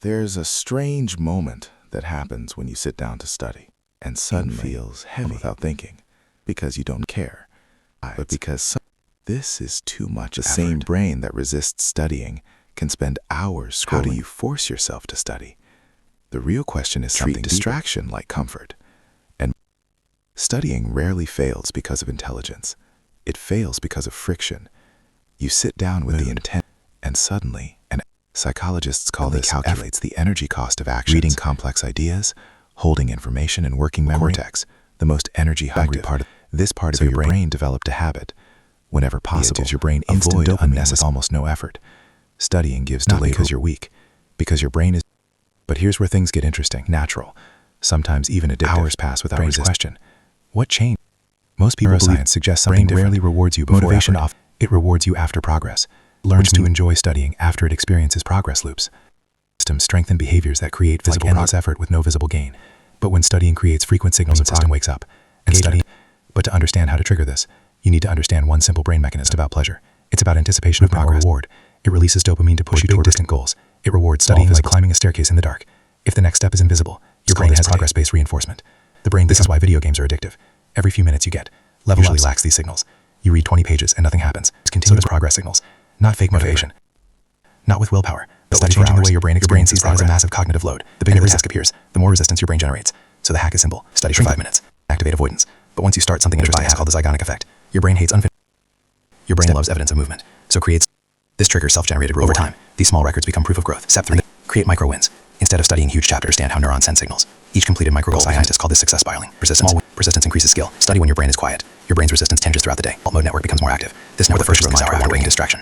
There's a strange moment that happens when you sit down to study, and suddenly feels heavy without thinking, because you don't care, but because this is too much effort. The same brain that resists studying can spend hours scrolling. How do you force yourself to study? The real question is treat distraction like comfort. And studying rarely fails because of intelligence. It fails because of friction. You sit down with the intent, and suddenly, psychologists call this calculates the energy cost of action. Reading complex ideas, holding information, and working memory. Cortex, the most energy-hungry part of this part of your brain developed a habit. Whenever possible, gives your brain instant dopamine with almost no effort. Studying gives delay because you're weak, because your brain is. But here's where things get interesting. Natural, sometimes even addictive. Hours pass without question. What changed? Most people neuroscience suggests something different. Rarely rewards you before motivation effort. It rewards you after progress. Learns to enjoy studying after it experiences progress loops. Systems strengthen behaviors that create visible endless effort with no visible gain. But when studying creates frequent signals, the system wakes up and study. But to understand how to trigger this, you need to understand one simple brain mechanism about pleasure. It's about anticipation of progress. Reward. It releases dopamine to push you toward distant goals. It rewards studying like climbing a staircase in the dark. If the next step is invisible, your brain has progress-based reinforcement. The brain. This is why video games are addictive. Every few minutes you get level usually lacks these signals. You read 20 pages and nothing happens. It's continuous progress signals, not fake motivation, not with willpower. But by changing the way your brain sees that as a massive cognitive load, the bigger the task appears, the more resistance your brain generates. So the hack is simple: study for 5 minutes, activate avoidance. But once you start something interesting, it's called the Zygotic effect. Your brain hates unfinished. Your brain loves evidence of movement, so creates. This triggers self-generated reward. Over time, these small records become proof of growth. Step 3: create micro wins. Instead of studying huge chapters, understand how neurons send signals. Each completed micro goal, scientists call this success spiraling. Persistence increases skill. Study when your brain is quiet. Your brain's resistance changes throughout the day. Alt mode network becomes more active. This network first is hour after distraction.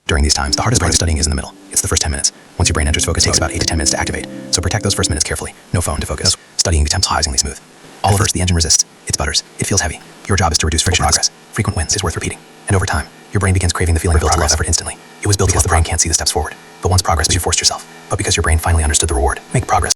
During these times, the hardest part of studying is in the middle. It's the first 10 minutes. Once your brain enters focus, it takes about 8 to 10 minutes to activate. So protect those first minutes carefully. No phone to focus. Studying becomes surprisingly smooth. At first, the engine resists. It sputters. It feels heavy. Your job is to reduce friction. Progress. Frequent wins is worth repeating. And over time, your brain begins craving the feeling of built to love effort instantly. It was built because the brain can't see the steps forward. But once progress, you forced yourself. But because your brain finally understood the reward, make progress.